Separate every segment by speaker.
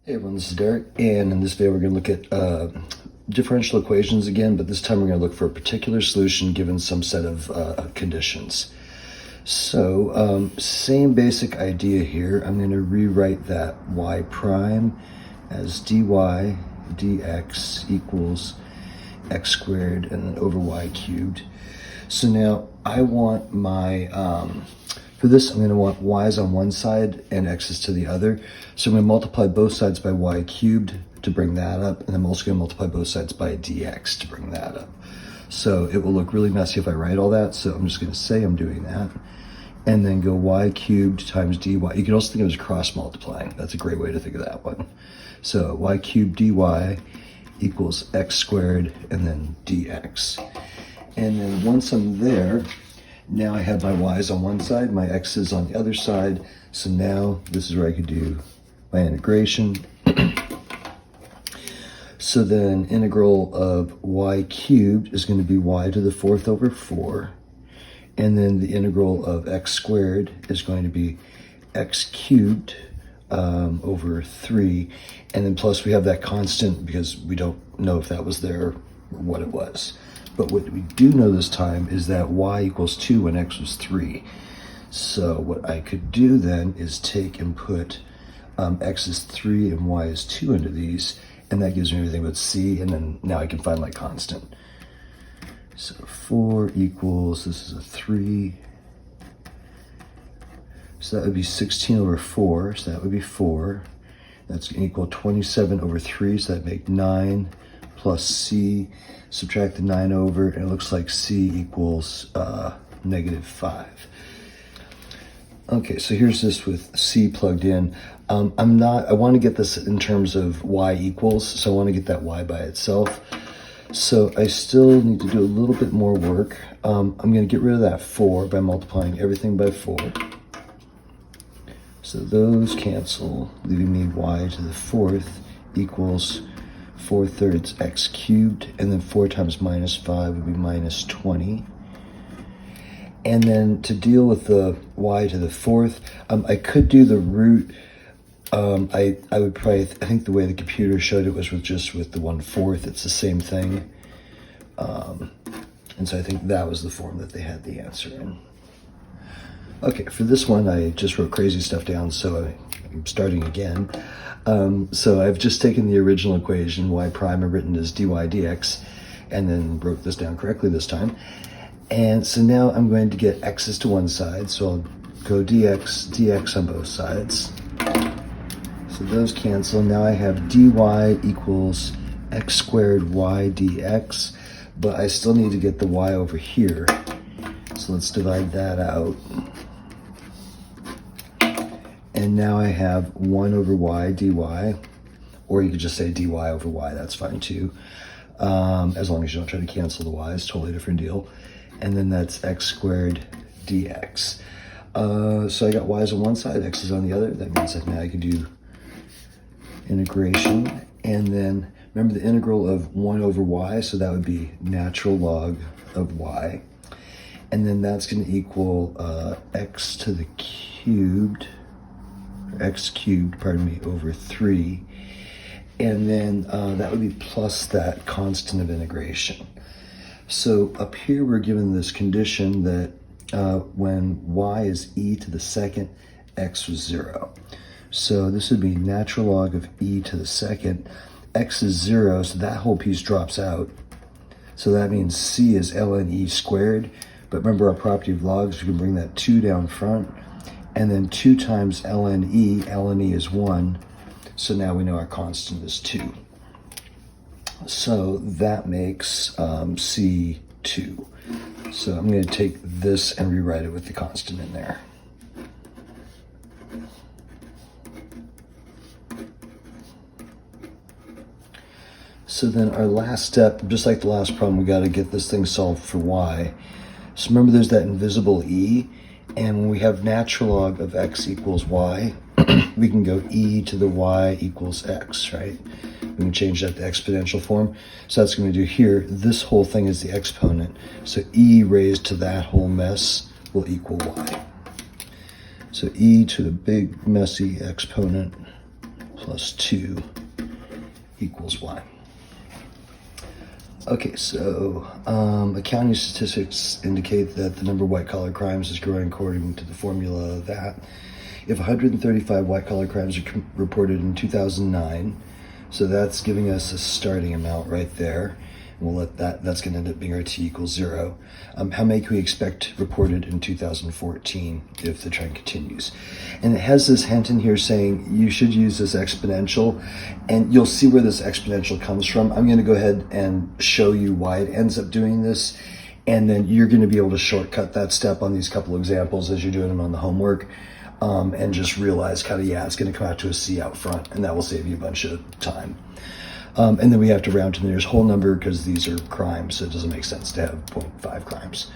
Speaker 1: Hey everyone, this is Derek, and in this video we're going to look at differential equations again, but this time we're going to look for a particular solution given some set of conditions. So, same basic idea here. I'm going to rewrite that y prime as dy dx equals x squared and then over y cubed. So now I want my, for this I'm going to want y's on one side and x's to the other. So I'm going to multiply both sides by y cubed to bring that up, and I'm also going to multiply both sides by dx to bring that up. So it will look really messy if I write all that, so I'm just going to say I'm doing that. And then go y cubed times dy. You can also think of it as cross multiplying. That's a great way to think of that one. So y cubed dy equals x squared and then dx. And then once I'm there, now I have my y's on one side, my x's on the other side. So now this is where I could do my integration. So then integral of y cubed is going to be y to the fourth over 4. And then the integral of x squared is going to be x cubed over 3. And then plus we have that constant because we don't know if that was there or what it was. But what we do know this time is that y equals 2 when x was 3. So what I could do then is take and put x is 3 and y is 2 into these, and that gives me everything but c, and then now I can find my constant. So 4 equals, this is a 3, so that would be 16 over 4, so that would be 4. That's going to equal 27 over 3, so that make 9 plus c. Subtract the 9 over, and it looks like c equals -5. Okay, so here's this with c plugged in. I want to get this in terms of y equals, so I want to get that y by itself. So I still need to do a little bit more work. I'm going to get rid of that 4 by multiplying everything by 4. So those cancel, leaving me y to the fourth equals 4/3 x cubed, and then 4 times -5 would be -20. And then to deal with the y to the fourth, I could do the root. I would probably, I think the way the computer showed it was with the 1/4. It's the same thing. And so I think that was the form that they had the answer in. Okay, for this one, I just wrote crazy stuff down, so I'm starting again. So I've just taken the original equation, y prime, I've written as dy dx, and then wrote this down correctly this time. And so now I'm going to get x's to one side, so I'll go dx on both sides. So those cancel. Now I have dy equals x squared y dx, but I still need to get the y over here. So let's divide that out. And now I have 1 over y dy, or you could just say dy over y, that's fine too. As long as you don't try to cancel the y's, totally different deal. And then that's x squared dx. So I got y's on one side, x's on the other. That means that now I can do integration. And then remember the integral of 1 over y, so that would be natural log of y. And then that's going to equal x to the cubed, x cubed, pardon me, over 3. And then that would be plus that constant of integration. So up here we're given this condition that when y is e to the second, x was 0. So this would be natural log of e to the second. X is 0, so that whole piece drops out. So that means c is ln e squared. But remember our property of logs, we can bring that 2 down front. And then 2 times ln e is 1. So now we know our constant is 2. So that makes c 2. So I'm going to take this and rewrite it with the constant in there. So then our last step, just like the last problem, we got to get this thing solved for y. So remember there's that invisible e, and when we have natural log of x equals y, we can go e to the y equals x, right? We can change that to exponential form. So that's going to do here, this whole thing is the exponent. So e raised to that whole mess will equal y. So e to the big messy exponent plus 2 equals y. Okay, so accounting statistics indicate that the number of white-collar crimes is growing according to the formula that if 135 white-collar crimes are reported in 2009, so that's giving us a starting amount right there. We'll let that's going to end up being our t equals 0. How many can we expect reported in 2014 if the trend continues? And it has this hint in here saying you should use this exponential, and you'll see where this exponential comes from. I'm going to go ahead and show you why it ends up doing this, and then you're going to be able to shortcut that step on these couple examples as you're doing them on the homework, and just realize kind of, yeah, it's going to come out to a C out front, and that will save you a bunch of time. And then we have to round to the nearest whole number because these are crimes, so it doesn't make sense to have 0.5 crimes.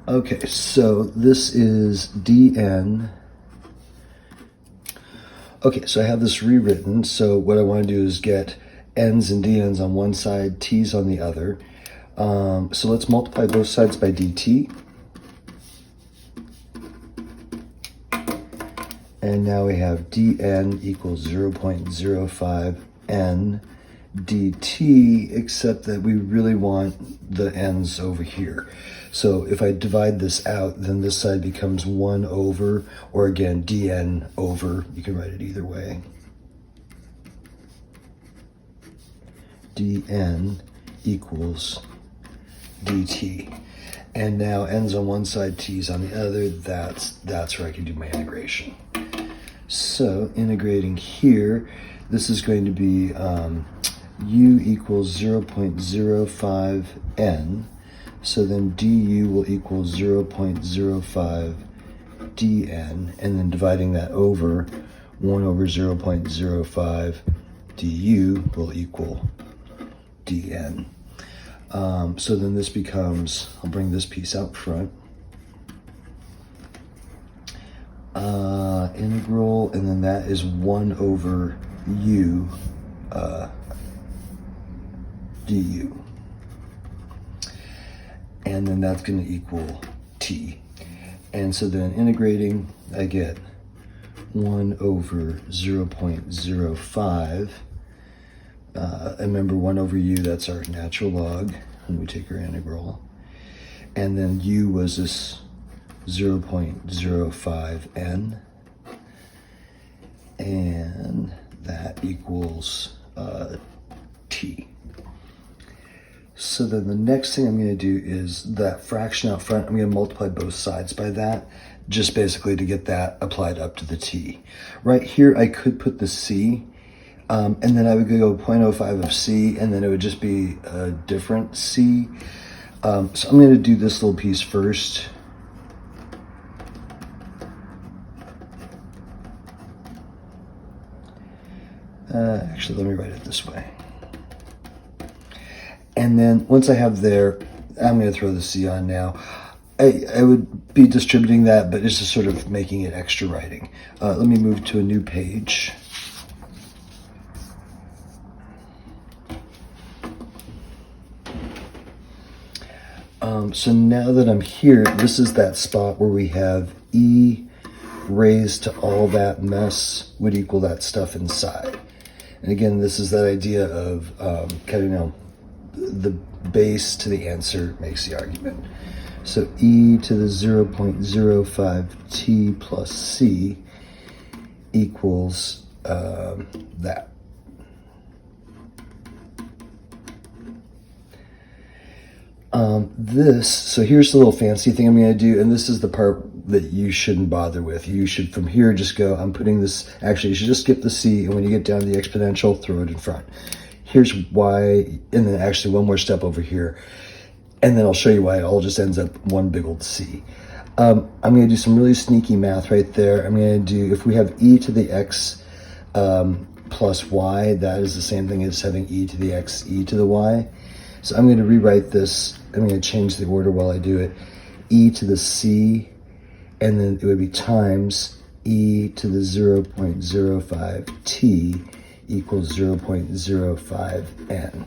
Speaker 1: Okay, so this is dn. Okay, so I have this rewritten. So what I want to do is get n's and dn's on one side, t's on the other. So let's multiply both sides by dt. And now we have dn equals 0.05 n dt, except that we really want the n's over here. So if I divide this out, then this side becomes 1 over, or again, dn over. You can write it either way. dn equals dt. And now n's on one side, t's on the other. That's where I can do my integration. So integrating here, this is going to be u equals 0.05 n. So then du will equal 0.05 dn, and then dividing that over 1 over 0.05 du will equal dn. So then this becomes, I'll bring this piece out front, integral, and then that is 1 over u du. And then that's going to equal t. And so then integrating, I get 1 over 0.05. Remember 1 over u, that's our natural log when we take our integral. And then u was this 0.05 n. And that equals t. So then the next thing I'm going to do is that fraction out front, I'm going to multiply both sides by that, just basically to get that applied up to the t. Right here, I could put the c, and then I would go 0.05 of c, and then it would just be a different c. So I'm going to do this little piece first. Actually, let me write it this way. And then once I have there, I'm going to throw the C on now. I would be distributing that, but it's just sort of making it extra writing. Let me move to a new page. So now that I'm here, this is that spot where we have E raised to all that mess would equal that stuff inside. And again, this is that idea of kind of, the base to the answer makes the argument. So e to the 0.05 t plus c equals that. So here's the little fancy thing I'm going to do, and this is the part that you shouldn't bother with. You should, from here, just go, I'm putting this, actually, you should just skip the c, and when you get down to the exponential, throw it in front. Here's why, and then actually one more step over here, and then I'll show you why it all just ends up one big old C. I'm going to do some really sneaky math right there. I'm going to do, if we have e to the x plus y, that is the same thing as having e to the x, e to the y. So I'm going to rewrite this. I'm going to change the order while I do it. E to the c, and then it would be times e to the 0.05 t equals 0.05 n.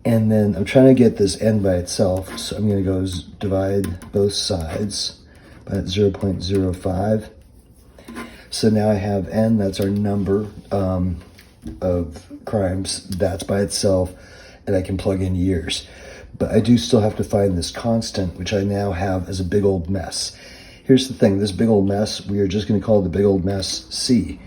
Speaker 1: And then I'm trying to get this n by itself, so I'm going to go divide both sides by 0.05. So now I have n, that's our number of crimes, that's by itself, and I can plug in years. But I do still have to find this constant, which I now have as a big old mess. Here's the thing, this big old mess, we are just going to call the big old mess C.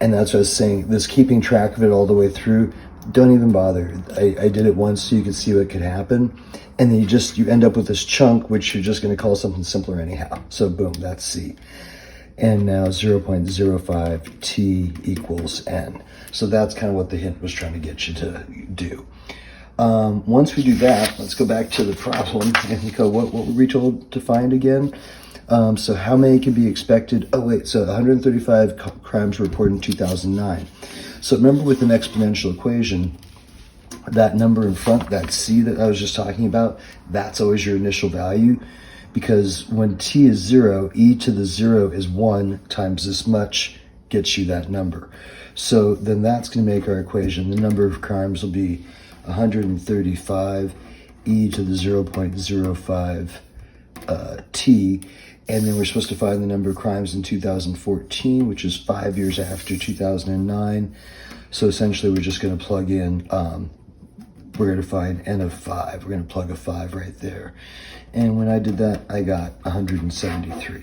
Speaker 1: And that's what I was saying, this keeping track of it all the way through, don't even bother. I did it once so you could see what could happen. And then you end up with this chunk, which you're just going to call something simpler anyhow. So boom, that's C. And now 0.05 t equals n. So that's kind of what the hint was trying to get you to do. Once we do that, let's go back to the problem and go, what were we told to find again? So how many can be expected? Oh wait, so 135 crimes were reported in 2009. So remember with an exponential equation, that number in front, that c that I was just talking about, that's always your initial value, because when t is 0, e to the 0 is 1 times this much gets you that number. So then that's going to make our equation. The number of crimes will be 135 e to the 0.05 t, and then we're supposed to find the number of crimes in 2014, which is 5 years after 2009. So essentially we're just going to plug in, we're going to find n of 5. We're going to plug a 5 right there. And when I did that, I got 173.